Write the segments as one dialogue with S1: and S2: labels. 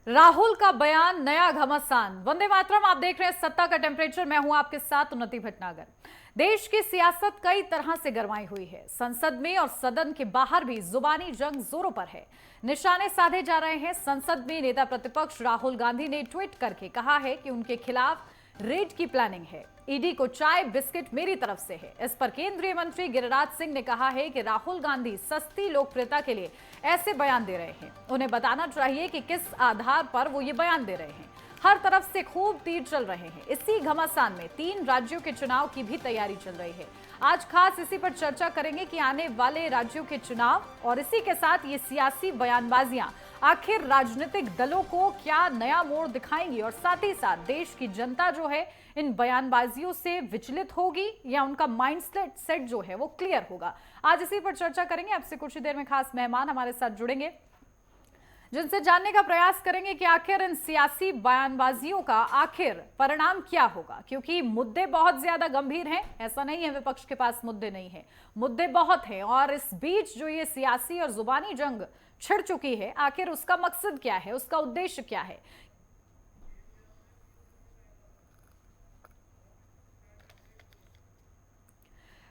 S1: राहुल का बयान नया घमासान। वंदे मातरम, आप देख रहे हैं सत्ता का टेम्परेचर। मैं हूं आपके साथ उन्नति भटनागर। देश की सियासत कई तरह से गरमाई हुई है। संसद में और सदन के बाहर भी जुबानी जंग जोरों पर है। निशाने साधे जा रहे हैं। संसद में नेता प्रतिपक्ष राहुल गांधी ने ट्वीट करके कहा है कि उनके खिलाफ रेड की प्लानिंग है। ईडी को चाय बिस्किट मेरी तरफ से है। इस पर केंद्रीय मंत्री गिरिराज सिंह ने कहा है कि राहुल गांधी सस्ती लोकप्रियता के लिए ऐसे बयान दे रहे हैं। उन्हें बताना चाहिए कि किस आधार पर वो ये बयान दे रहे हैं। हर तरफ से खूब तीर चल रहे हैं। इसी घमासान में 3 राज्यों के चुनाव की भी तैयारी चल रही है। आज खास इसी पर चर्चा करेंगे कि आने वाले राज्यों के चुनाव और इसी के साथ ये सियासी बयानबाजियां आखिर राजनीतिक दलों को क्या नया मोड़ दिखाएंगी और साथ ही साथ देश की जनता जो है इन बयानबाजियों से विचलित होगी या उनका माइंड सेट जो है वो क्लियर होगा। आज इसी पर चर्चा करेंगे। आपसे कुछ ही देर में खास मेहमान हमारे साथ जुड़ेंगे जिनसे जानने का प्रयास करेंगे कि आखिर इन सियासी बयानबाजियों का आखिर परिणाम क्या होगा, क्योंकि मुद्दे बहुत ज्यादा गंभीर हैं। ऐसा नहीं है विपक्ष के पास मुद्दे नहीं है, मुद्दे बहुत हैं। और इस बीच जो ये सियासी और जुबानी जंग छिड़ चुकी है, आखिर उसका मकसद क्या है, उसका उद्देश्य क्या है।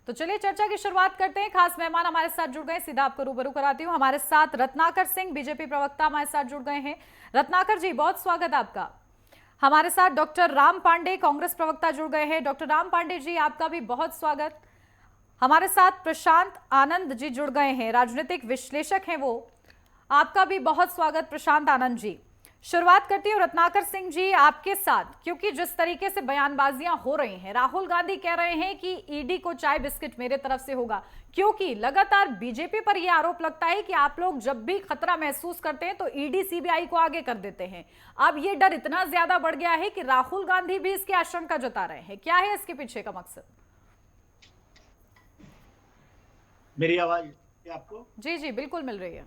S1: तो चलिए चर्चा की शुरुआत करते हैं। खास मेहमान हमारे साथ जुड़ गए, सीधा आपको रूबरू कराती हूं। हमारे साथ रत्नाकर सिंह, बीजेपी प्रवक्ता हमारे साथ जुड़ गए हैं। रत्नाकर जी, बहुत स्वागत आपका। हमारे साथ डॉक्टर राम पांडे, कांग्रेस प्रवक्ता जुड़ गए हैं। डॉक्टर राम पांडे जी, आपका भी बहुत स्वागत। हमारे साथ प्रशांत आनंद जी जुड़ गए हैं, राजनीतिक विश्लेषक हैं वो, आपका भी बहुत स्वागत प्रशांत आनंद जी। शुरुआत करती हूँ रत्नाकर सिंह जी आपके साथ, क्योंकि जिस तरीके से बयानबाजियां हो रही हैं, राहुल गांधी कह रहे हैं कि ईडी को चाय बिस्किट मेरे तरफ से होगा, क्योंकि लगातार बीजेपी पर यह आरोप लगता है कि आप लोग जब भी खतरा महसूस करते हैं तो ईडी सीबीआई को आगे कर देते हैं। अब ये डर इतना ज्यादा बढ़ गया है कि राहुल गांधी भी इसकी आशंका जता रहे हैं। क्या है इसके पीछे का मकसद?
S2: मेरी आवाज आपको?
S1: जी जी बिल्कुल मिल रही है।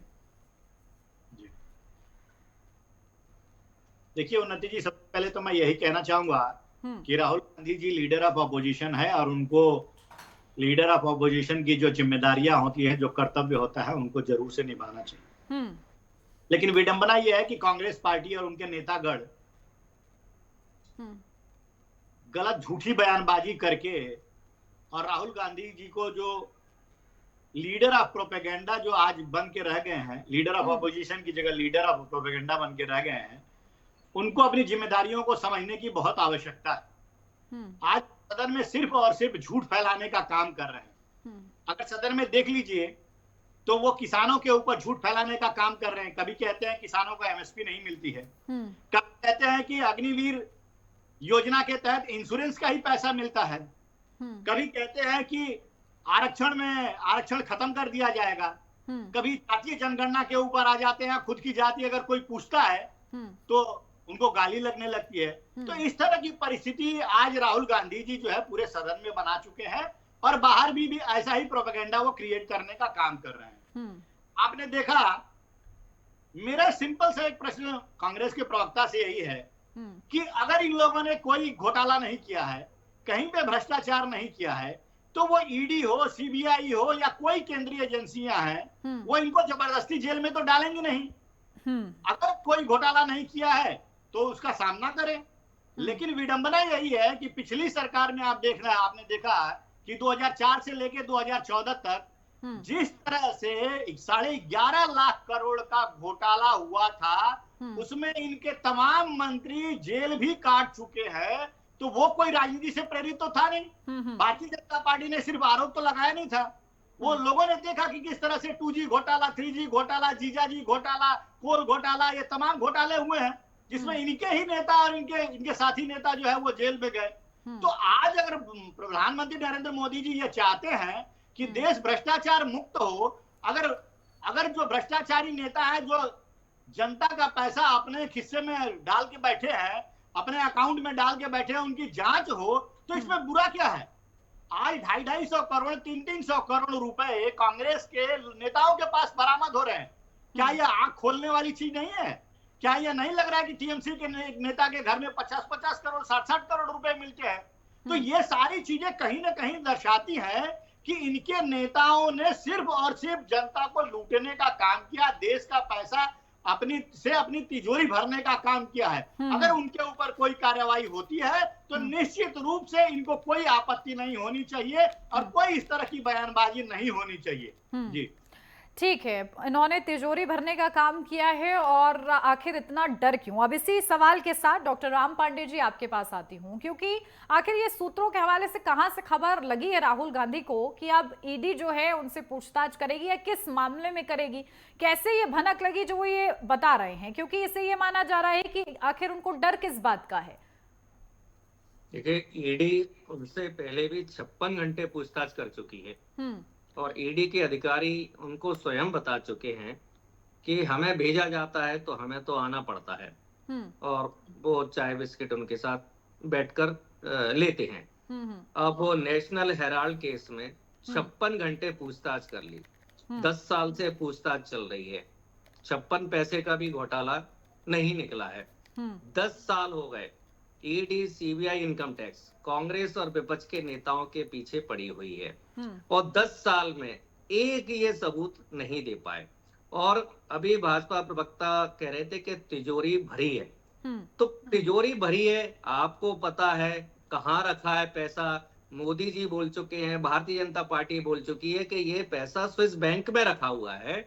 S2: देखिए उन्नति जी, सबसे पहले तो मैं यही कहना चाहूंगा कि Rahul Gandhi ji leader of opposition है और उनको लीडर ऑफ अपोजिशन की जो जिम्मेदारियां होती है, जो कर्तव्य होता है, उनको जरूर से निभाना चाहिए। लेकिन विडंबना यह है कि कांग्रेस पार्टी और उनके नेतागण गलत झूठी बयानबाजी करके और राहुल गांधी जी को जो लीडर ऑफ प्रोपेगेंडा जो आज बन के रह गए हैं, लीडर ऑफ अपोजिशन की जगह लीडर ऑफ प्रोपेगेंडा बन के रह गए हैं, उनको अपनी जिम्मेदारियों को समझने की बहुत आवश्यकता है। आज सदन में सिर्फ और सिर्फ झूठ फैलाने का काम कर रहे हैं। अगर सदन में देख लीजिए तो वो किसानों के ऊपर झूठ फैलाने का काम कर रहे हैं। कभी कहते हैं किसानों को एमएसपी नहीं मिलती है, कभी कहते हैं कि अग्निवीर योजना के तहत इंश्योरेंस का ही पैसा मिलता है, कभी कहते हैं कि आरक्षण खत्म कर दिया जाएगा, कभी जातीय जनगणना के ऊपर आ जाते हैं। खुद की जाति अगर कोई पूछता है तो उनको गाली लगने लगती है। तो इस तरह की परिस्थिति आज राहुल गांधी जी जो है पूरे सदन में बना चुके हैं और बाहर भी ऐसा ही प्रोपेगेंडा वो क्रिएट करने का काम कर रहे हैं। आपने देखा, मेरा सिंपल सा एक प्रश्न कांग्रेस के प्रवक्ता से यही है कि अगर इन लोगों ने कोई घोटाला नहीं किया है, कहीं पे भ्रष्टाचार नहीं किया है, तो वो ईडी हो, सीबीआई हो या कोई केंद्रीय एजेंसियां हैं, वो इनको जबरदस्ती जेल में तो डालेंगे नहीं। अगर कोई घोटाला नहीं किया है तो उसका सामना करें। लेकिन विडंबना यही है कि पिछली सरकार में आपने देखा कि 2004 से लेकर 2014 तक जिस तरह से 11.5 लाख करोड़ का घोटाला हुआ था, उसमें इनके तमाम मंत्री जेल भी काट चुके हैं। तो वो कोई राजनीति से प्रेरित तो था नहीं। भारतीय जनता पार्टी ने सिर्फ आरोप तो लगाया नहीं था, वो लोगों ने देखा कि किस तरह से 2G घोटाला, 3G घोटाला, जीजाजी घोटाला, कोल घोटाला, ये तमाम घोटाले हुए हैं जिसमें इनके ही नेता और इनके साथी नेता जो है वो जेल में गए। तो आज अगर प्रधानमंत्री नरेंद्र मोदी जी ये चाहते हैं कि देश भ्रष्टाचार मुक्त हो, अगर जो भ्रष्टाचारी नेता है, जो जनता का पैसा अपने खिस्से में डाल के बैठे हैं, अपने अकाउंट में डाल के बैठे हैं, उनकी जांच हो, तो इसमें बुरा क्या है? आज 250-250 करोड़, 300-300 करोड़ रुपए कांग्रेस के नेताओं के पास बरामद हो रहे हैं। क्या यह आंख खोलने वाली चीज नहीं है? क्या यह नहीं लग रहा है कि टीएमसी के नेता के घर में 50-50 करोड़, 60-60 करोड़ रुपए मिलते हैं? तो ये सारी चीजें कहीं ना कहीं दर्शाती हैं कि इनके नेताओं ने सिर्फ और सिर्फ जनता को लूटने का काम किया, देश का पैसा अपनी तिजोरी भरने का काम किया है। अगर उनके ऊपर कोई कार्रवाई होती है तो निश्चित रूप से इनको कोई आपत्ति नहीं होनी चाहिए और कोई इस तरह की बयानबाजी नहीं होनी चाहिए। जी
S1: ठीक है, इन्होंने तिजोरी भरने का काम किया है और आखिर इतना डर क्यों? अब इसी सवाल के साथ डॉक्टर राम पांडे जी आपके पास आती हूँ, क्योंकि आखिर ये सूत्रों के हवाले से कहां से खबर लगी है राहुल गांधी को कि अब ईडी जो है उनसे पूछताछ करेगी या किस मामले में करेगी? कैसे ये भनक लगी जो वो ये बता रहे हैं, क्योंकि इससे ये माना जा रहा है कि आखिर उनको डर किस बात का है?
S3: देखिए, ईडी उनसे पहले भी 56 घंटे पूछताछ कर चुकी है और ईडी के अधिकारी उनको स्वयं बता चुके हैं कि हमें भेजा जाता है तो हमें तो आना पड़ता है और वो चाय बिस्किट उनके साथ बैठकर लेते हैं। अब वो नेशनल हेराल्ड केस में 56 घंटे पूछताछ कर ली, 10 साल से पूछताछ चल रही है, 56 पैसे का भी घोटाला नहीं निकला है। 10 साल हो गए, ED, CBI, income tax Congress और विपक्ष के नेताओं के पीछे पड़ी हुई है और 10 साल में एक ये सबूत नहीं दे पाए। और अभी भाजपा प्रवक्ता कह रहे थे कि तिजोरी भरी है, तो तिजोरी भरी है, आपको पता है कहाँ रखा है पैसा। मोदी जी बोल चुके हैं, भारतीय जनता पार्टी बोल चुकी है कि ये पैसा स्विस बैंक में रखा हुआ है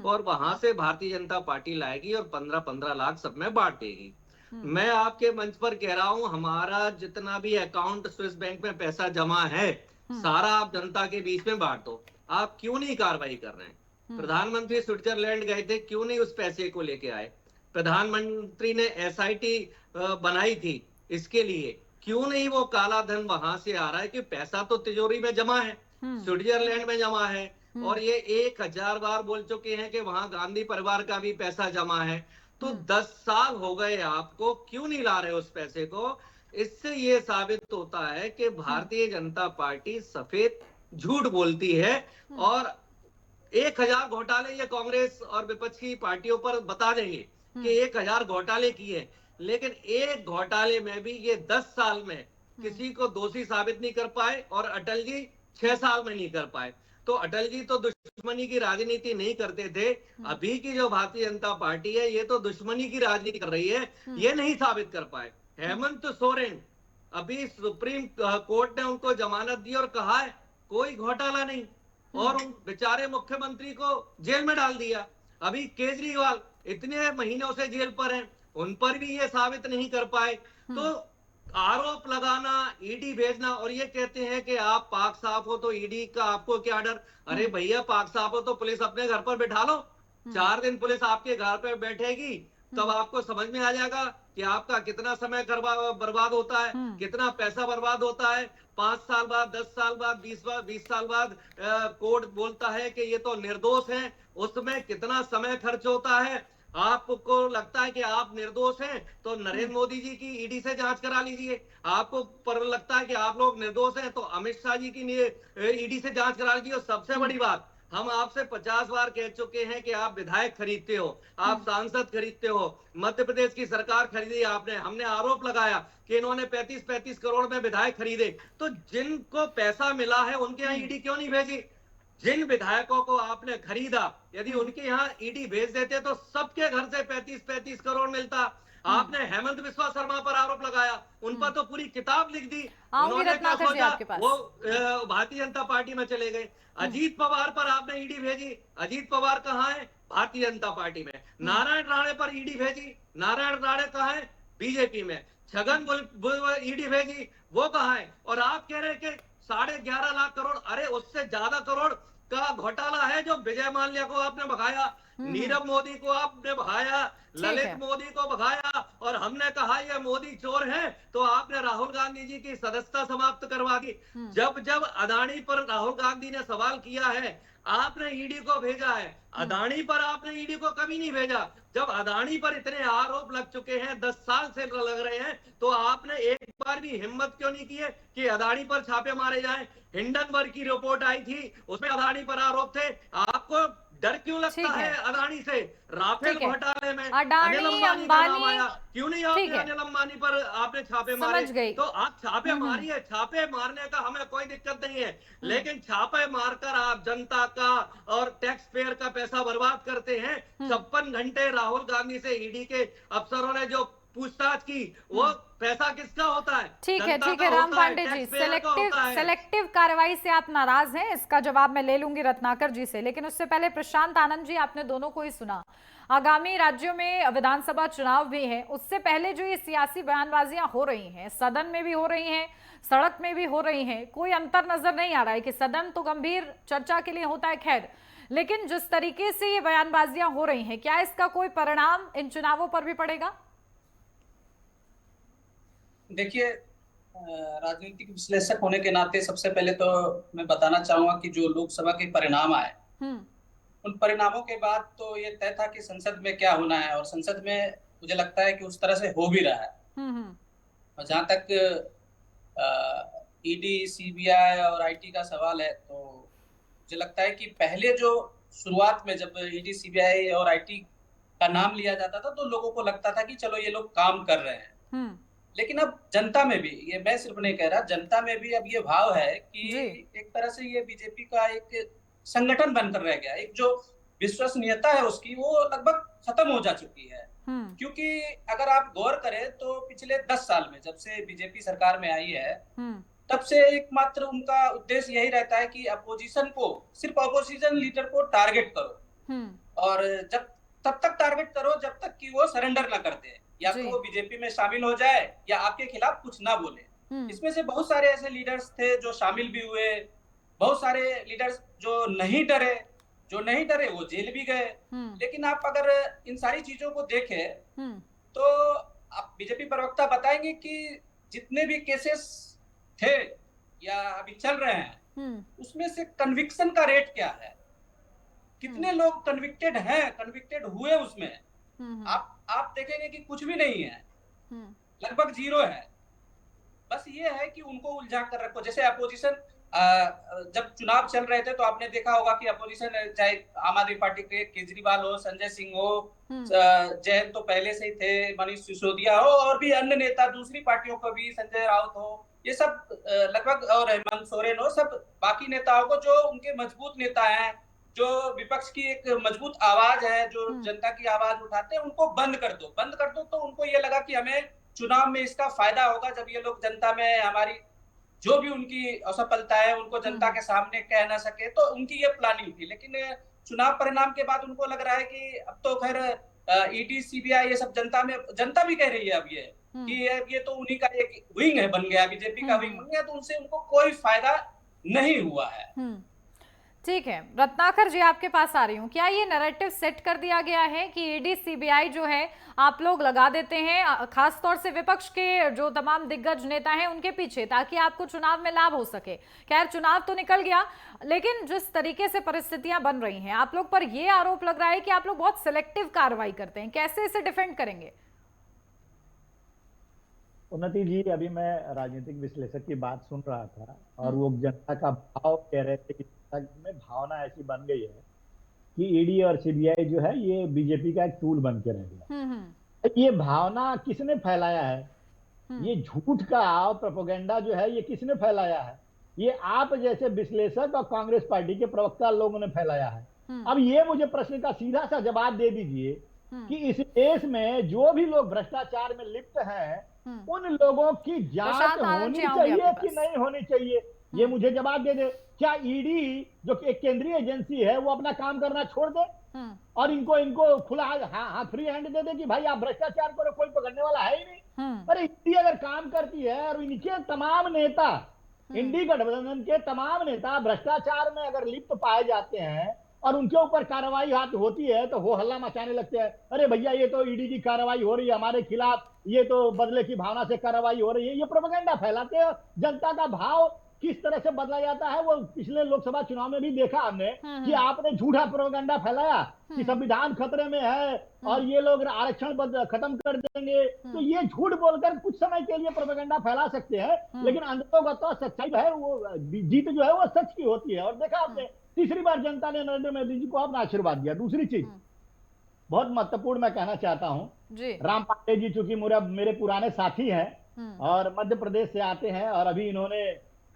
S3: और वहां से भारतीय जनता पार्टी लाएगी और 15-15 लाख सब में बांट देगी। मैं आपके मंच पर कह रहा हूं, हमारा जितना भी अकाउंट स्विस बैंक में पैसा जमा है सारा आप जनता के बीच में बांट दो। आप क्यों नहीं कार्रवाई कर रहे हैं? प्रधानमंत्री स्विट्जरलैंड गए थे, क्यों नहीं उस पैसे को लेके आए? प्रधानमंत्री ने एसआईटी बनाई थी इसके लिए, क्यों नहीं वो काला धन वहां से आ रहा है? कि पैसा तो तिजोरी में जमा है, स्विट्जरलैंड में जमा है और ये 1000 बार बोल चुके हैं कि वहां गांधी परिवार का भी पैसा जमा है। तो 10 साल हो गए, आपको क्यों नहीं ला रहे उस पैसे को? इससे ये साबित होता है कि भारतीय जनता पार्टी सफेद झूठ बोलती है और 1000 घोटाले ये कांग्रेस और विपक्ष की पार्टियों पर बता देंगे कि 1000 घोटाले किए, लेकिन एक घोटाले में भी ये 10 साल में किसी को दोषी साबित नहीं कर पाए और अटल जी 6 साल में नहीं कर पाए। तो अटल जी तो दुश्मनी की राजनीति नहीं करते थे, अभी की जो भारतीय जनता पार्टी है ये तो दुश्मनी की राजनीति कर रही है, ये नहीं साबित कर पाए। हेमंत सोरेन, अभी सुप्रीम कोर्ट ने उनको जमानत दी और कहा है कोई घोटाला नहीं और उन बेचारे मुख्यमंत्री को जेल में डाल दिया। अभी केजरीवाल इतने महीनों से जेल पर हैं, उन पर भी ये साबित नहीं कर पाए। तो आरोप लगाना, ईडी भेजना और ये कहते हैं कि आप पाक साफ हो तो ईडी का आपको क्या डर? अरे भैया, पाक साफ हो तो पुलिस अपने घर पर बैठा लो, 4 दिन पुलिस आपके घर पर बैठेगी, तब आपको समझ में आ जाएगा कि आपका कितना समय बर्बाद होता है, कितना पैसा बर्बाद होता है। 5 साल बाद, 10 साल बाद, 20 साल बाद कोर्ट बोलता है कि ये तो निर्दोष है, उसमें कितना समय खर्च होता है। आपको लगता है कि आप निर्दोष हैं तो नरेंद्र मोदी जी की ईडी से जांच करा लीजिए। आपको पर लगता है कि आप लोग निर्दोष हैं तो अमित शाह जी की ईडी से जांच करा लीजिए। और सबसे बड़ी बात, हम आपसे 50 बार कह चुके हैं कि आप विधायक खरीदते हो, आप सांसद खरीदते हो, मध्य प्रदेश की सरकार खरीदी आपने। हमने आरोप लगाया कि इन्होंने 35-35 करोड़ में विधायक खरीदे, तो जिनको पैसा मिला है उनके यहाँ ईडी क्यों नहीं भेजी? जिन विधायकों को आपने खरीदा, यदि उनके यहाँ ईडी भेज देते तो सबके घर से 35-35 करोड़ मिलता। आपने हेमंत बिस्वा शर्मा पर आरोप लगाया, उन पर तो पूरी किताब लिख दी। उन्होंने क्या सोचा, वो भारतीय जनता पार्टी में चले गए। अजीत पवार पर आपने ईडी भेजी, अजीत पवार कहाँ है? भारतीय जनता पार्टी में। नारायण राणे पर ईडी भेजी, नारायण राणे कहाँ है? बीजेपी में। छगन ईडी भेजी, वो कहाँ है? और आप कह रहे कि 11.5 लाख करोड़, अरे उससे ज्यादा करोड़ का घोटाला है जो विजय माल्या को आपने भगाया, नीरव मोदी को आपने भगाया, ललित मोदी को भगाया और हमने कहा ये मोदी चोर है, तो आपने राहुल गांधी जी की सदस्यता समाप्त करवा दी। जब जब अदानी पर राहुल गांधी ने सवाल किया है, आपने ईडी को भेजा है, अदानी पर आपने ईडी को कभी नहीं भेजा। जब अदानी पर इतने आरोप लग चुके हैं, 10 साल से लग रहे हैं, तो आपने एक बार भी हिम्मत क्यों नहीं की है कि अदानी पर छापे मारे जाएं? हिंडनबर्ग की रिपोर्ट आई थी, उसमें अदानी पर आरोप थे। आपको डर क्यों लगता है अदानी से? राफेल घोटाले में
S1: अडानी
S3: अनिल अंबानी का नाम
S1: अंबानी
S3: आया, क्यों नहीं आपने अनिल अंबानी पर आपने छापे मारे? तो आप छापे मारिए, छापे मारने का हमें कोई दिक्कत नहीं है, लेकिन छापे मारकर आप जनता का और टैक्स पेयर का पैसा बर्बाद करते हैं। 56 घंटे राहुल गांधी से ईडी के अफसरों ने जो पूछताछ की, वो पैसा किसका होता है?
S1: ठीक है राम पांडे जी, सेलेक्टिव कार्रवाई से आप नाराज हैं, इसका जवाब मैं ले लूंगी रत्नाकर जी से, लेकिन उससे पहले प्रशांत आनंद जी, आपने दोनों को ही सुना। आगामी राज्यों में विधानसभा चुनाव भी है, उससे पहले जो ये सियासी बयानबाजियां हो रही हैं, सदन में भी हो रही हैं, सड़क में भी हो रही हैं, कोई अंतर नजर नहीं आ रहा है कि सदन तो गंभीर चर्चा के लिए होता है, खैर, लेकिन जिस तरीके से ये बयानबाजियां हो रही हैं, क्या इसका कोई परिणाम इन चुनावों पर भी पड़ेगा?
S4: देखिए, राजनीतिक विश्लेषक होने के नाते सबसे पहले तो मैं बताना चाहूंगा कि जो लोकसभा के परिणाम आए, उन परिणामों के बाद तो ये तय था कि संसद में क्या होना है, और संसद में मुझे लगता है कि उस तरह से हो भी रहा है। और जहां तक ईडी, सीबीआई और आईटी का सवाल है, तो मुझे लगता है कि पहले जो शुरुआत में जब ईडी, सीबीआई और आईटी का नाम लिया जाता था, तो लोगों को लगता था कि चलो ये लोग काम कर रहे हैं। लेकिन अब जनता में भी, ये मैं सिर्फ नहीं कह रहा, जनता में भी अब ये भाव है कि एक तरह से ये बीजेपी का एक संगठन बनकर रह गया, एक जो विश्वसनीयता है उसकी वो लगभग खत्म हो जा चुकी है। क्योंकि अगर आप गौर करें तो पिछले 10 साल में, जब से बीजेपी सरकार में आई है, तब से एकमात्र उनका उद्देश्य यही रहता है कि अपोजिशन को, सिर्फ अपोजिशन लीडर को टारगेट करो, और तब तक टारगेट करो जब तक कि वो सरेंडर ना कर दे, या तो वो बीजेपी में शामिल हो जाए या आपके खिलाफ कुछ ना बोले। इसमें से बहुत सारे ऐसे लीडर्स थे जो शामिल भी हुए, बहुत सारे लीडर्स जो नहीं डरे वो जेल भी गए। लेकिन आप अगर इन सारी चीजों को देखें तो आप बीजेपी प्रवक्ता बताएंगे कि जितने भी केसेस थे या अभी चल रहे हैं, उसमें से कन्विक्शन का रेट क्या है, कितने लोग कन्विक्टेड हैं, कन्विक्टेड हुए उसमें, आप देखेंगे कि कुछ भी नहीं है, लगभग 0 है। बस ये है कि उनको उलझा कर रखो। जैसे अपोजिशन जब चुनाव चल रहे थे तो आपने देखा होगा कि अपोजिशन, चाहे आम आदमी पार्टी के केजरीवाल हो, संजय सिंह हो, जयंत तो पहले से ही थे, मनीष सिसोदिया हो, और भी अन्य नेता दूसरी पार्टियों को भी, संजय राउत हो, ये सब लगभग, और हेमंत सोरेन हो, सब बाकी नेताओं को, जो उनके मजबूत नेता हैं, जो विपक्ष की एक मजबूत आवाज है, जो जनता की आवाज उठाते हैं, उनको बंद कर दो। तो उनको ये लगा कि हमें चुनाव में इसका फायदा होगा, जब ये लोग जनता में हमारी जो भी उनकी असफलता है उनको जनता के सामने कह ना सके, तो उनकी ये प्लानिंग थी। लेकिन चुनाव परिणाम के बाद उनको लग रहा है कि अब तो खैर ईडी, सीबीआई ये सब जनता भी कह रही है अब ये कि ये तो उन्हीं का एक विंग है, बन गया, बीजेपी का विंग बन गया, तो उनसे उनको कोई फायदा नहीं हुआ है।
S1: ठीक है, रत्नाकर जी आपके पास आ रही हूँ। क्या ये नैरेटिव सेट कर दिया गया है कि ईडी, सीबीआई जो है आप लोग लगा देते हैं, खास तौर से विपक्ष के जो तमाम दिग्गज नेता हैं उनके पीछे, ताकि आपको चुनाव में लाभ हो सके? खैर, चुनाव तो निकल गया, लेकिन जिस तरीके से परिस्थितियां बन रही हैं, आप लोग पर ये आरोप लग रहा है कि आप लोग बहुत सिलेक्टिव कार्रवाई करते हैं, कैसे इसे डिफेंड करेंगे?
S5: उन्नति जी, अभी मैं राजनीतिक विश्लेषक की बात सुन रहा था, और वो जनता का भाव कह रहे थे कि में भावना ऐसी बन गई है कि ईडी और सीबीआई जो है ये बीजेपी का एक टूल बन के रह गया। ये भावना किसने फैलाया है? ये झूठ का प्रोपेगेंडा जो है ये किसने फैलाया है? ये आप जैसे विश्लेषक और कांग्रेस पार्टी के प्रवक्ता लोगों ने फैलाया है। अब ये मुझे प्रश्न का सीधा सा जवाब दे दीजिए कि इस देश में जो भी लोग भ्रष्टाचार में लिप्त हैं, उन लोगों की जांच होनी चाहिए कि नहीं होनी चाहिए? ये मुझे जवाब दे दे। क्या ईडी जो एक केंद्रीय एजेंसी है वो अपना काम करना छोड़ दे और इनको खुला हाथ, फ्री हैंड दे दे कि भाई आप भ्रष्टाचार करो, कोई पकड़ने वाला है ही नहीं? अरे ईडी अगर काम करती है और इनके तमाम नेता, इंडी गठबंधन के तमाम नेता भ्रष्टाचार में अगर लिप्त पाए जाते हैं और उनके ऊपर कार्रवाई होती है, तो हो हल्ला मचाने लगते हैं, अरे भैया ये तो ईडी की कार्रवाई हो रही है हमारे खिलाफ, ये तो बदले की भावना से कार्रवाई हो रही है। ये प्रोपेगेंडा फैलाते हैं। जनता का भाव किस तरह से बदला जाता है वो पिछले लोकसभा चुनाव में भी देखा हमने कि आपने झूठा प्रोपेगेंडा फैलाया कि संविधान खतरे में है और ये लोग आरक्षण खत्म कर देंगे। तो ये झूठ बोलकर कुछ समय के लिए प्रोपेगेंडा फैला सकते हैं, लेकिन अंततोगत्वा सच्चाई है, वो जीत जो है वो सच की होती है। और देखा आपने तीसरी बार जनता ने नरेंद्र मोदी जी को अपना आशीर्वाद दिया। दूसरी चीज बहुत महत्वपूर्ण मैं कहना चाहता हूं
S1: जी।
S5: राम पांडे जी चूंकि मेरे पुराने साथी हैं और मध्य प्रदेश से आते हैं, और अभी इन्होंने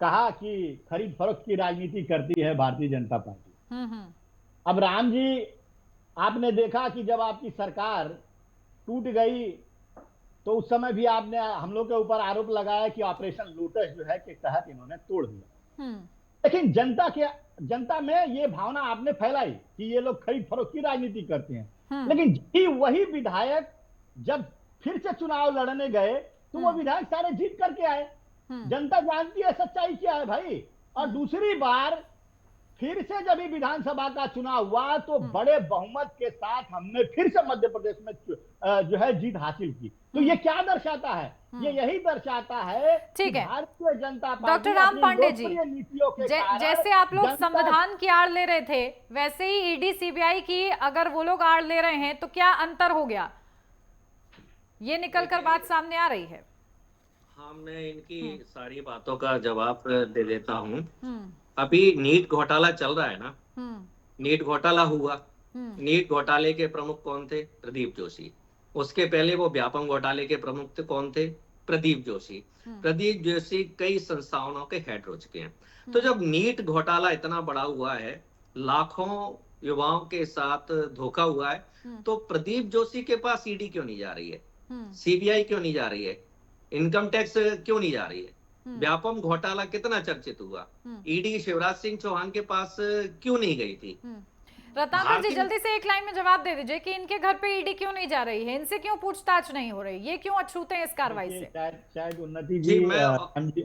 S5: कहा कि खरीद फरोख्त की राजनीति करती है भारतीय जनता पार्टी। अब राम जी, आपने देखा कि जब आपकी सरकार टूट गई तो उस समय भी आपने हम लोग के ऊपर आरोप लगाया कि ऑपरेशन लोटस जो है के तहत इन्होंने तोड़ दिया। लेकिन जनता में ये भावना आपने फैलाई कि ये लोग खरीद फरोख्त की राजनीति करते हैं। लेकिन वही विधायक जब फिर से चुनाव लड़ने गए तो वो विधायक सारे जीत करके आए। जनता जानती है सच्चाई क्या है भाई। और दूसरी बार फिर से जब विधानसभा का चुनाव हुआ तो बड़े बहुमत के साथ हमने फिर से मध्य प्रदेश में जो है जीत हासिल की। तो ये क्या दर्शाता है? ये यही दर्शाता है
S1: ठीक है
S5: भारतीय जनता पार्टी
S1: डॉक्टर राम पांडे जी,
S5: नीतियों के
S1: जैसे आप लोग संविधान की आड़ ले रहे थे वैसे ही ईडी सीबीआई की अगर वो लोग आड़ ले रहे हैं तो क्या अंतर हो गया, ये निकलकर बात सामने आ रही है।
S3: हाँ, मैं इनकी सारी बातों का जवाब दे देता हूँ। अभी नीट घोटाला चल रहा है ना, नीट घोटाला हुआ, नीट घोटाले के प्रमुख कौन थे? प्रदीप जोशी। उसके पहले वो व्यापम घोटाले के प्रमुख कौन थे? प्रदीप जोशी। प्रदीप जोशी कई संस्थानों के हेड हो चुके हैं। तो जब नीट घोटाला इतना बड़ा हुआ है, लाखों युवाओं के साथ धोखा हुआ है, तो प्रदीप जोशी के पास ईडी क्यों नहीं जा रही है? सीबीआई क्यों नहीं जा रही है? इनकम टैक्स क्यों नहीं जा रही है? व्यापम घोटाला कितना चर्चित हुआ, ईडी शिवराज सिंह चौहान के पास क्यों नहीं गई थी?
S1: रत्नाकर जी जल्दी से एक लाइन में जवाब दे दीजिए कि इनके घर पे ईडी क्यों नहीं जा रही है, इनसे क्यों पूछताछ नहीं हो रही, ये क्यों अछूते हैं इस कार्रवाई से?
S5: शायद उन्नति जी,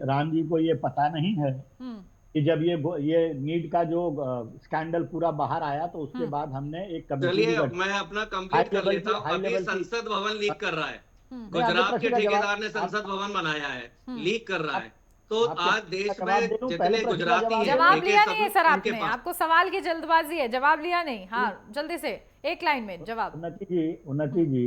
S5: राम जी को ये पता नहीं है कि जब ये नीट का जो स्कैंडल पूरा बाहर आया तो उसके बाद हमने एक कमेटी।
S3: चलिए मैं अपना कंप्लीट कर लेता हूँ। अभी संसद भवन लीक कर रहा है, गुजरात के ठेकेदार ने संसद भवन बनाया है, लीक कर रहा है। तो आज देश में जितने गुजराती हैं,
S1: जवाब लिया नहीं है सर आपने, आपको सवाल की जल्दबाजी है, जवाब लिया नहीं। हाँ जल्दी से एक लाइन में जवाब।
S5: उन्नति जी,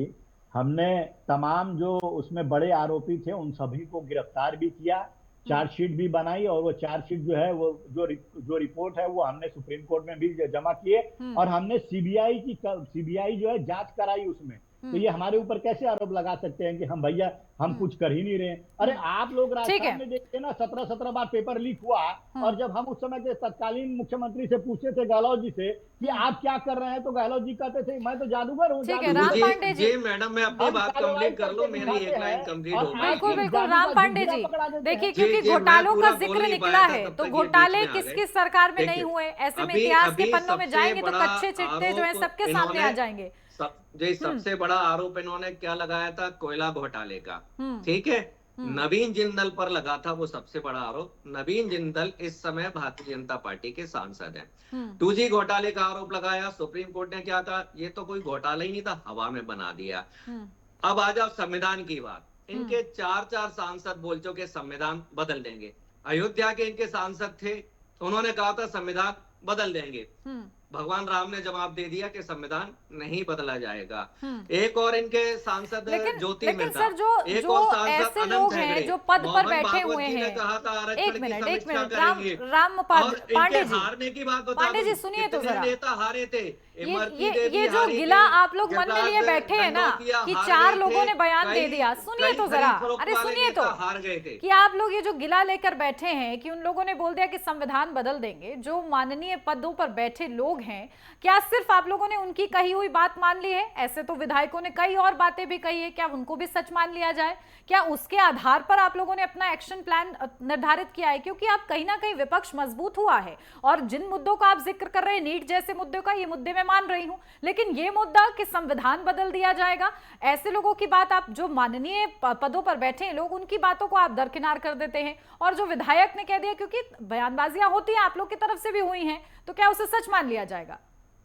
S5: हमने तमाम जो उसमें बड़े आरोपी थे उन सभी को गिरफ्तार भी किया, चार्जशीट भी बनाई, और वो चार्जशीट जो है वो जो रिपोर्ट है वो हमने सुप्रीम कोर्ट में भी जमा किए, और हमने सीबीआई जो है जांच कराई उसमें। तो ये हमारे ऊपर कैसे आरोप लगा सकते हैं कि हम भैया हम कुछ कर ही नहीं रहे हैं? अरे आप लोग राजस्थान में देखते ना 17 बार पेपर लीक हुआ, और जब हम उस समय के तत्कालीन मुख्यमंत्री से पूछते थे गहलोत जी से कि आप क्या कर रहे हैं, तो गहलोत जी कहते थे मैं तो जादूगर हूँ।
S3: जी मैडम, मैं अपनी बात कंप्लीट कर लूं, मेरी एक लाइन कंप्लीट हो गई।
S1: बिल्कुल राम पांडे जी, देखिए क्योंकि घोटालों का जिक्र निकला है तो घोटाले किस किस सरकार में नहीं हुए, ऐसे में इतिहास के पन्नों में जाएंगे तो कच्चे चिट्टे जो है सबके सामने आ जाएंगे।
S3: सबसे बड़ा आरोप इन्होंने क्या लगाया था? कोयला घोटाले का, ठीक है। नवीन जिंदल पर लगा था वो सबसे बड़ा आरोप। नवीन जिंदल इस समय भारतीय जनता पार्टी के सांसद हैं। 2G घोटाले का आरोप लगाया, सुप्रीम कोर्ट ने क्या कहा? ये तो कोई घोटाला ही नहीं था, हवा में बना दिया। अब आ जाओ संविधान की बात। इनके 4 सांसद बोल चुके संविधान बदल देंगे। अयोध्या के इनके सांसद थे, उन्होंने कहा था संविधान बदल देंगे। भगवान राम ने जवाब दे दिया कि संविधान नहीं बदला जाएगा। एक और इनके सांसद ज्योति मेहता, एक और सांसद अनंत हेगड़े,
S1: जो पद पर बैठे हुए हैं,
S3: कहा था
S1: एक मिनट राम पांडे जी,
S3: हारने की बात बता
S1: पांडे जी सुनिए तो जरा,
S3: नेता हारे थे।
S1: ये जो गिला आप लोग मन में लिए बैठे हैं ना कि 4 लोगों ने बयान दे दिया, सुनिए तो जरा, अरे सुनिए तो,
S3: हार गए थे
S1: कि आप लोग ये जो गिला लेकर बैठे हैं कि उन लोगों ने बोल दिया कि संविधान बदल देंगे, जो माननीय पदों पर बैठे लोग हैं, क्या सिर्फ आप लोगों ने उनकी कही हुई बात मान ली है? ऐसे तो विधायकों ने कई और बातें भी कही है, क्या उनको भी सच मान लिया जाए? क्या उसके आधार पर आप लोगों ने अपना एक्शन प्लान निर्धारित किया है? क्योंकि आप कहीं ना कहीं विपक्ष मजबूत हुआ है, और जिन मुद्दों का आप जिक्र कर रहे हैं, नीट जैसे मुद्दों का, ये मुद्दे मैं मान रही हूं, लेकिन ये मुद्दा कि संविधान बदल दिया जाएगा, ऐसे लोगों की बात, आप जो माननीय पदों पर बैठे हैं लोग, उनकी बातों को आप दरकिनार कर देते हैं, और जो विधायक ने कह दिया, क्योंकि बयानबाजियां होती हैं, आप लोग की तरफ से भी हुई हैं, तो क्या उसे सच मान लिया जाएगा?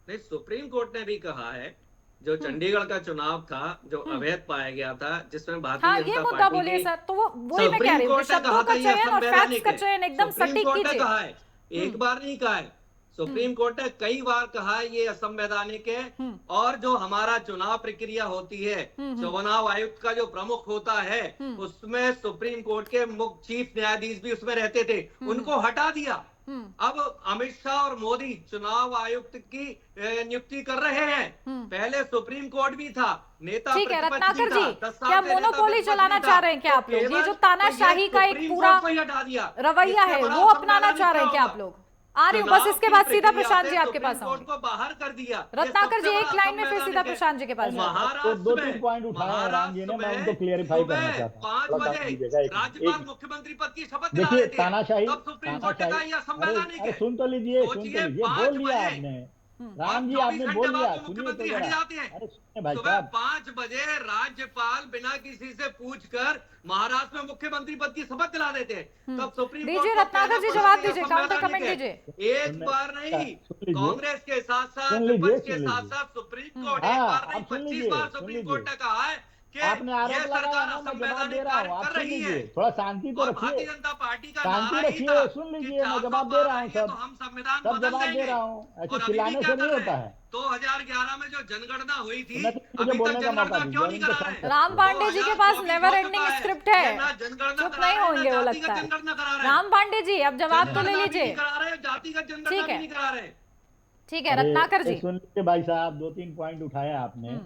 S3: नहीं, सुप्रीम कोर्ट ने भी कहा है, जो चंडीगढ़ का चुनाव था, जो अवैध पाया गया था, जिसमें भारतीय जनता
S1: मुद्दा बोलिए सर, तो वही मैं कह रही हूं, शब्दों का चयन और फैक्ट्स का चयन एकदम सटीक कीजिए।
S3: कहा है, एक बार नहीं कहा है, सुप्रीम कोर्ट ने कई बार कहा है ये असंवैधानिक है। और जो हमारा चुनाव प्रक्रिया होती है, चुनाव आयुक्त का जो प्रमुख होता है, उसमें सुप्रीम कोर्ट के मुख्य चीफ न्यायाधीश भी उसमें रहते थे, उनको हटा दिया। अब अमित शाह और मोदी चुनाव आयुक्त की नियुक्ति कर रहे हैं। पहले सुप्रीम कोर्ट भी था, नेता
S1: ठीक है
S3: प्रतिपक्ष भी
S1: रत्नाकर
S3: था,
S1: जी,
S3: 10 साल
S1: क्या
S3: से नेता
S1: मोनोपोली
S3: प्रतिपक्ष
S1: चलाना
S3: भी
S1: चाह
S3: था।
S1: रहे हैं क्या आप
S3: तो
S1: लोग? ये
S3: केवल
S1: जो तानाशाही का एक
S3: सुप्रीम
S1: पूरा
S3: कोर्ट को ही हटा दिया,
S1: रवैया
S3: इससे
S1: है
S3: बड़ा
S1: वो अपनाना
S3: सम्मेलन
S1: चाह रहे हैं क्या
S3: होगा?
S1: आप लोग? आ रही हूँ
S3: चुनाव
S1: बस, इसके
S3: की
S1: बाद सीधा
S3: प्रक्रिया
S1: प्रशांत
S3: से
S1: जी आपके
S3: सुप्रीम
S1: पास
S3: कोर्ट
S1: आऊंगी।
S3: को बाहर कर दिया। ये
S1: रत्नाकर जी
S3: सबसे
S1: एक
S3: बड़ा
S1: लाइन में फिर सीधा
S3: संवैधानिक है।
S1: प्रशांत जी के पास जाएं।
S5: तो दो तीन पॉइंट उठाए हैं राम जी ने, मैं उनको क्लियरिफाई करना चाहता हूँ।
S3: 5
S5: थोड़ा
S3: बजे
S5: समय दीजिएगा, एक
S3: राज्यपाल मुख्यमिंत्री पद की शपथ दिला
S5: देखिए
S3: देते हैं,
S5: तानाशाही,
S3: तब सुप्रीम कोर्ट ने कहा यह
S5: अरे
S3: संवैधानिक
S5: अरे
S3: है।
S5: सुन तो लीजिए,
S3: सोचिए
S5: बोल
S3: 5
S5: लिया
S3: बजे
S5: आपने,
S3: और
S5: राम जी
S3: 24
S5: आपने
S3: घंटे
S5: बोल
S3: बाद
S5: लिया,
S3: वो
S5: सुनिए तो
S3: मुख्यमंत्री हट
S5: जरा।
S3: जाते हैं।
S5: अरे सुनिए भाई
S3: सुबह
S5: साहब,
S3: 5 बजे राज्यपाल बिना किसी से पूछकर महाराष्ट्र में मुख्यमंत्री पद की शपथ दिला देते हैं। तब सुप्रीम कोर्ट
S1: दीजिए
S3: को
S1: रत्नाकर
S3: कहना
S1: जी
S3: पड़ा
S1: जवाब
S3: कि यह
S1: दीजिए, काउंटर
S3: संवैधानिक
S1: कमेंट
S3: है।
S1: दीजिए।
S3: एक बार नहीं,
S5: सुन लीजिए,
S3: कांग्रेस के साथ साथ
S5: सुन लीजिए,
S3: विपक्ष के
S5: सुन
S3: साथ
S5: लीजिए।
S3: साथ सुप्रीम कोर्ट
S5: हाँ,
S3: एक बार नहीं
S5: आप सुन
S3: 25
S5: लीजिए,
S3: बार
S5: सुन
S3: सुप्रीम
S5: लीजिए।
S3: कोर्ट ने कहा है कि
S5: आपने आरोप
S3: यह
S5: लगाया
S3: सरकार
S5: ना, मैं जवाब दे
S3: असंवैधानिक
S5: रहा हूँ,
S3: कार्य
S5: आप
S3: कर
S5: सुन
S3: रही है।
S5: लीजिए, थोड़ा शांति तो
S3: और भारतीय
S5: रखिए,
S3: जनता पार्टी का
S5: शांति
S3: नारा ही
S5: रखिए,
S3: था
S5: सुन
S3: कि
S5: लीजिए, मैं
S3: 400
S5: जवाब दे
S3: पार
S5: रहा हूँ
S3: आएंगे तो
S5: सब
S3: हम संविधान
S5: सब
S3: बदल
S5: जवाब दे
S3: देंगे।
S5: रहा हूँ, ऐसे
S3: और अभी भी
S5: चिल्लाने
S3: क्या
S5: से
S3: कर
S5: नहीं
S3: रहे
S5: होता
S3: हैं?
S5: है।
S3: 2011 में जो जनगणना हुई थी,
S5: उन्हें मुझे
S3: अभी तक
S5: बोलने का मौका
S3: जनगणना
S5: दीजिए
S3: क्यों
S5: और
S3: नहीं
S5: इनको
S3: करा
S5: शांत
S3: रहे?
S1: राम पांडे जी के पास
S3: 2024
S1: नेवर
S3: हो
S1: एंडिंग
S3: चुका
S1: स्क्रिप्ट
S3: ये
S1: है,
S3: ना जनगणना
S1: चुप
S3: करा
S1: नहीं
S3: रहे हैं,
S1: होंगे
S3: ना
S1: वो
S3: जातिगत
S1: लगता है।
S3: जनगणना करा रहे हैं।
S1: राम पांडे जी अब जवाब तो ले
S3: जनगणना भी
S1: लीजिए।
S3: नहीं करा रहे, जातिगत जनगणना
S1: ठीक
S3: भी
S1: है,
S3: नहीं करा रहे।
S1: ठीक है
S5: अरे
S1: रत्नाकर जी।
S5: सुन लीजिए भाई साहब, दो तीन पॉइंट उठाया आपने।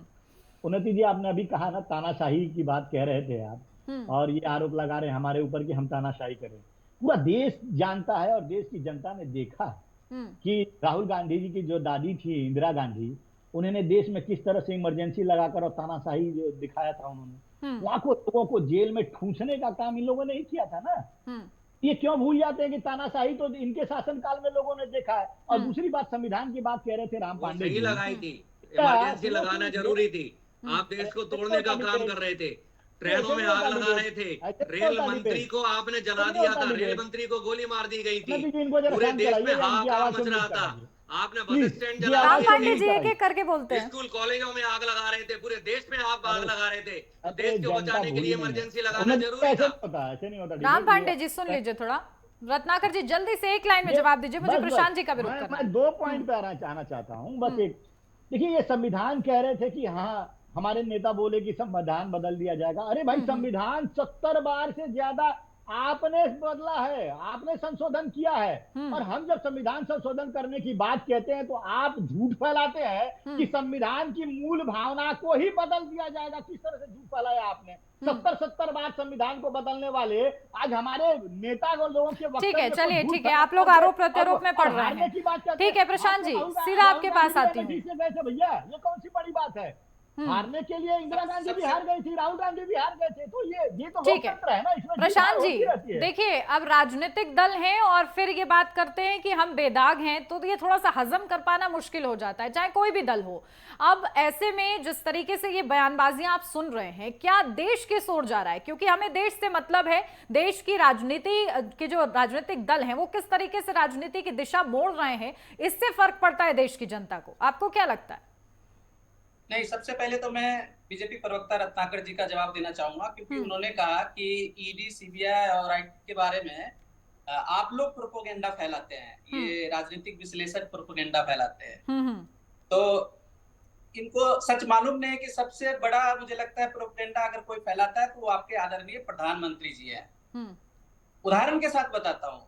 S5: उन्नति जी, आपने अभी कहा ना तानाशाही की बात कह रहे थे आप, और ये आरोप लगा रहे हैं हमारे ऊपर कि हम तानाशाही करें। पूरा देश जानता है और देश की जनता ने देखा है कि राहुल गांधी जी की जो दादी थी इंदिरा गांधी, उन्होंने देश में किस तरह से इमरजेंसी लगाकर और तानाशाही जो दिखाया था उन्होंने, लाखों लोगों को जेल में ठूंसने का काम इन लोगों ने ही किया था ना। ये क्यों भूल जाते हैं कि तानाशाही तो इनके शासनकाल में लोगों ने देखा है। और दूसरी बात, संविधान की बात कह रहे थे राम पांडे जी,
S3: लगाई थी, इमरजेंसी लगाना जरूरी थी। आप देश को तोड़ने का काम कर रहे थे, ट्रेनों में आग लगा रहे थे, रेल मंत्री को आपने जला दिया था, रेल मंत्री को गोली मार दी गई थी, पूरे देश में हाहाकार मच रहा था। आपने बस स्टैंड जला
S1: राम
S3: दिए
S1: पांडे जी
S3: थे,
S1: एक एक करके बोलते हैं।
S3: स्कूल कॉलेजों में आग लगा रहे थे, पूरे देश में आप आग लगा रहे थे। तो देश को बचाने के लिए इमरजेंसी लगाना जरूरी था।
S5: ऐसे नहीं होता।
S1: राम पांडे जी सुन लीजिए थोड़ा, रत्नाकर जी जल्दी से एक लाइन में जवाब दीजिए, मुझे प्रशांत जी का विरोध करना है।
S5: मैं 2 पॉइंट पे आना चाहता हूँ बस एक। देखिए, ये संविधान कह रहे थे कि हाँ, हमारे नेता बोले कि संविधान बदल दिया जाएगा। अरे भाई, संविधान 70 बार से ज्यादा आपने बदला है, आपने संशोधन किया है। और हम जब संविधान संशोधन करने की बात कहते हैं तो आप झूठ फैलाते हैं कि संविधान की मूल भावना को ही बदल दिया जाएगा। किस तरह से झूठ फैलाया आपने? 70 बार संविधान को बदलने वाले आज हमारे नेता को लोगों के
S1: ठीक है, चलिए ठीक है, आप लोग आरोप प्रत्यारोप में पड़ रहे हैं। ठीक है प्रशांत जी, सीधा आपके पास आती हूँ।
S5: भैया, ये कौन सी बड़ी बात है? हारने के लिए इंदिरा गांधी भी हार गई थी, राहुल गांधी भी हार गए थे, तो ये तो लोकतंत्र है ना, इसमें
S1: प्रशांत जी देखिए, अब राजनीतिक दल हैं और फिर ये बात करते हैं कि हम बेदाग हैं, तो ये थोड़ा सा हजम कर पाना मुश्किल हो जाता है, चाहे कोई भी दल हो। अब ऐसे में जिस तरीके से ये बयानबाजियां आप सुन रहे हैं, क्या देश किस ओर जा रहा है? क्योंकि हमें देश से मतलब है, देश की राजनीति के जो राजनीतिक दल हैं वो किस तरीके से राजनीति की दिशा मोड़ रहे हैं, इससे फर्क पड़ता है देश की जनता को। आपको क्या लगता है?
S4: नहीं, सबसे पहले तो मैं बीजेपी प्रवक्ता रत्नाकर जी का जवाब देना चाहूंगा, क्योंकि उन्होंने कहा कि ईडी, सीबीआई और आईटी के बारे में आप लोग प्रोपोगेंडा फैलाते हैं, ये राजनीतिक विश्लेषक प्रोपोगेंडा फैलाते हैं। तो इनको सच मालूम नहीं है कि सबसे बड़ा, मुझे लगता है, प्रोपोगेंडा अगर कोई फैलाता है तो वो आपके आदरणीय प्रधानमंत्री जी हैं। उदाहरण के साथ बताता हूँ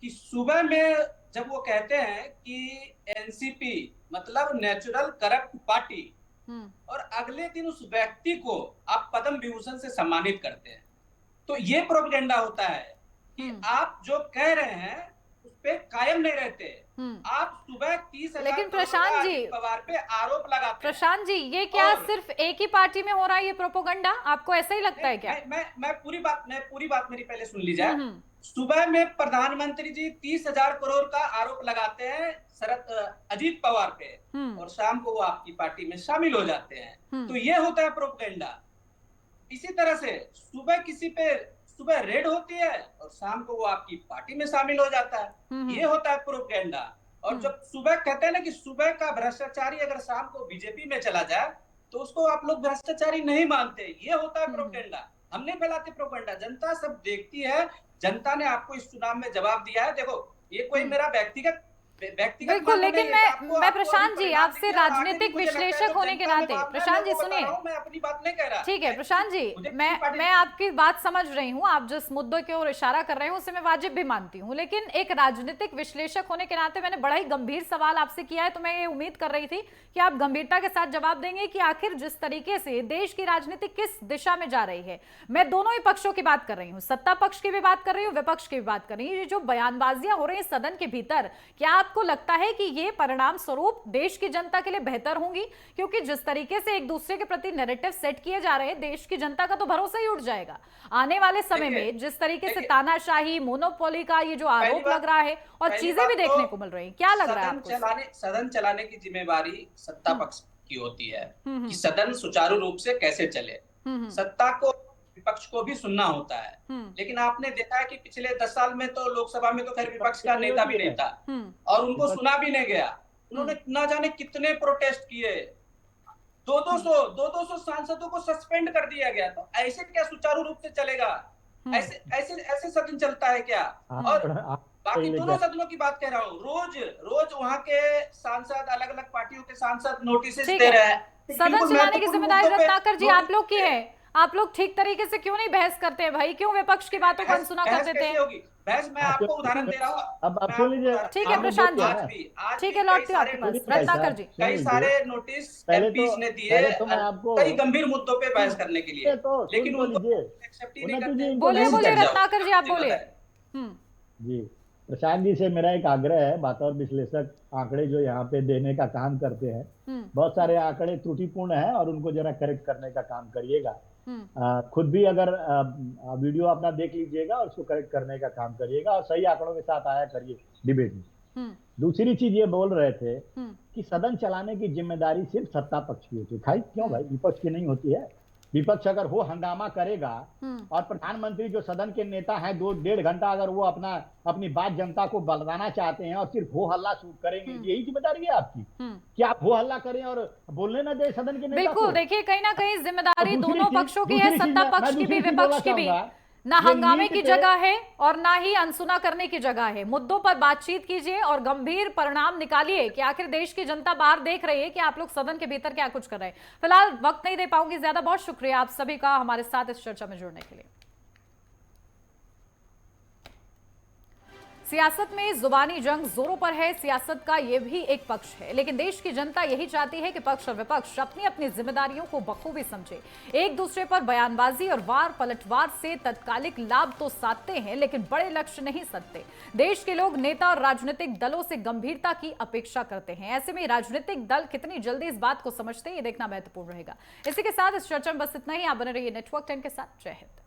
S4: कि सुबह में जब वो कहते हैं कि एनसीपी मतलब नेचुरल करप्ट पार्टी, और अगले दिन उस व्यक्ति को आप पद्म विभूषण से सम्मानित करते हैं, तो ये प्रोपेगेंडा होता है कि आप जो कह रहे हैं उस पे कायम नहीं रहते। आप सुबह 30,000
S1: लेकिन प्रशांत जी
S4: पवार पे आरोप लगाते हैं।
S1: प्रशांत जी, ये क्या सिर्फ एक ही पार्टी में हो रहा है ये प्रोपेगेंडा? आपको ऐसा ही लगता है क्या?
S4: मैं पूरी बात मेरी पहले सुन लीजिए। सुबह में प्रधानमंत्री जी 30,000 करोड़ का आरोप लगाते हैं अजीत पवार पे, और शाम को वो आपकी पार्टी में शामिल हो जाते हैं। तो ये होता है प्रोपेगेंडा। इसी तरह से सुबह रेड होती है और शाम को वो आपकी पार्टी में शामिल हो जाता है, ये होता है प्रोपेगेंडा। और जब सुबह कहते हैं ना कि सुबह का भ्रष्टाचारी अगर शाम को बीजेपी में चला जाए तो उसको आप लोग भ्रष्टाचारी नहीं मानते, ये होता है प्रोपेगेंडा। हम नहीं फैलाते प्रोपेगेंडा, जनता सब देखती है। जनता ने आपको इस चुनाव में जवाब दिया है। देखो, ये कोई मेरा व्यक्तिगत व्यक्तिगत
S1: बिल्कुल,
S4: मानना
S1: लेकिन
S4: नहीं है। आपको-
S1: मैं
S4: आपको
S1: प्रशांत
S4: अभी
S1: जी
S4: परिणाम
S1: आपसे
S4: दिख गया, आगे भी
S1: राजनीतिक
S4: मुझे लगता है
S1: विश्लेषक
S4: जो
S1: होने के
S4: जनता में
S1: नाते,
S4: भावना है,
S1: प्रशांत जी
S4: मैं वो बता
S1: सुनिए,
S4: रहा हूं, मैं अपनी बात नहीं कह रहा।
S1: ठीक है प्रशांत जी,
S4: मुझे
S1: मैं
S4: किसी पार्टी
S1: मैं आपकी बात समझ रही हूँ, आप जिस मुद्दे की ओर इशारा कर रहे हैं उसे मैं वाजिब भी मानती हूँ, लेकिन एक राजनीतिक विश्लेषक होने के नाते मैंने बड़ा ही गंभीर सवाल आपसे किया है, तो मैं ये उम्मीद कर रही थी कि आप गंभीरता के साथ जवाब देंगे कि आखिर जिस तरीके से देश की राजनीति किस दिशा में जा रही है। मैं दोनों ही पक्षों की बात कर रही हूँ, सत्ता पक्ष की भी बात कर रही हूँ, विपक्ष की भी बात कर रही हूँ। ये जो बयानबाजियां हो रही हैं सदन के भीतर, क्या आपको लगता है कि ये परिणाम स्वरूप देश की जनता के लिए बेहतर होंगी? क्योंकि जिस तरीके से एक दूसरे के प्रति नैरेटिव सेट किए जा रहे हैं, देश की जनता का तो भरोसा ही उठ जाएगा। आने वाले समय में जिस तरीके से तानाशाही, मोनोपोली का ये जो आरोप लग रहा है और चीजें भी देखने को मिल रही हैं, क्या लग रहा है आपको?
S4: सदन चलाने की जिम्मेवारी सत्ता पक्ष की होती है
S1: हम्म।
S4: कि सदन सुचारू रूप से कैसे चले। सत्ता को विपक्ष को भी सुनना होता है, लेकिन आपने देखा है कि पिछले 10 साल में तो लोकसभा में तो खैर विपक्ष का नेता भी नहीं था और उनको सुना भी नहीं गया। उन्होंने ना जाने कितने प्रोटेस्ट किए, 200 सांसदों को सस्पेंड कर दिया गया। तो ऐसे क्या सुचारू रूप से चलेगा? ऐसे ऐसे ऐसे सदन चलता है क्या? और बाकी दोनों सदनों की बात कह रहा हूँ, रोज वहाँ के सांसद, अलग अलग पार्टियों के सांसद नोटिस दे रहे हैं।
S1: सदन चलाने की जिम्मेदारी रत्नाकर जी आप लोग की है, आप लोग ठीक तरीके से क्यों नहीं बहस करते हैं भाई? क्यों विपक्ष की बातों को अनसुना कर देते हैं?
S4: बहस मैं आपको उदाहरण दे रहा हूँ।
S5: अब सुन लीजिए,
S1: ठीक है प्रशांत जी, ठीक है, लौटती हूँ आपके पास। रत्नाकर जी,
S4: कई सारे नोटिस एमपीज ने दिए कई गंभीर मुद्दों पे बहस करने के लिए, लेकिन उनको एक्सेप्ट ही नहीं करते।
S1: बोलिए रत्नाकर जी, आप बोलिए।
S5: जी, प्रशांत जी से मेरा एक आग्रह है, बतौर विश्लेषक आंकड़े जो यहाँ पे देने का काम करते हैं, बहुत सारे आंकड़े त्रुटिपूर्ण है और उनको जरा करेक्ट करने का काम करिएगा। खुद भी अगर वीडियो अपना देख लीजिएगा और उसको करेक्ट करने का काम करिएगा और सही आंकड़ों के साथ आया करिए डिबेट में। दूसरी चीज ये बोल रहे थे कि सदन चलाने की जिम्मेदारी सिर्फ सत्ता पक्ष की होती है। भाई क्यों भाई, विपक्ष की नहीं होती है? विपक्ष अगर वो हंगामा करेगा और प्रधानमंत्री जो सदन के नेता हैं 2-1.5 घंटा अगर वो अपनी बात जनता को बताना चाहते हैं और सिर्फ हो हल्ला करेंगे, यही जिम्मेदारी है आपकी कि आप हो हल्ला करें और बोलने ना दे सदन के नेता को?
S1: बिल्कुल, देखिए कहीं ना कहीं जिम्मेदारी दोनों पक्षों की है, सत्ता पक्ष की भी विपक्ष की भी। ना हंगामे की जगह है और ना ही अनसुना करने की जगह है। मुद्दों पर बातचीत कीजिए और गंभीर परिणाम निकालिए कि आखिर देश की जनता बाहर देख रही है कि आप लोग सदन के भीतर क्या कुछ कर रहे हैं। फिलहाल वक्त नहीं दे पाऊंगी ज्यादा, बहुत शुक्रिया आप सभी का हमारे साथ इस चर्चा में जुड़ने के लिए। सियासत में जुबानी जंग जोरों पर है, सियासत का यह भी एक पक्ष है, लेकिन देश की जनता यही चाहती है कि पक्ष और विपक्ष अपनी अपनी जिम्मेदारियों को बखूबी समझे। एक दूसरे पर बयानबाजी और वार पलटवार से तत्कालिक लाभ तो साधते हैं, लेकिन बड़े लक्ष्य नहीं सधते। देश के लोग नेता और राजनीतिक दलों से गंभीरता की अपेक्षा करते हैं। ऐसे में राजनीतिक दल कितनी जल्दी इस बात को समझते हैं, ये देखना महत्वपूर्ण रहेगा। इसी के साथ इस चर्चा में बस इतना ही। आप बने रहिए नेटवर्क 10 के साथ। जय हिंद।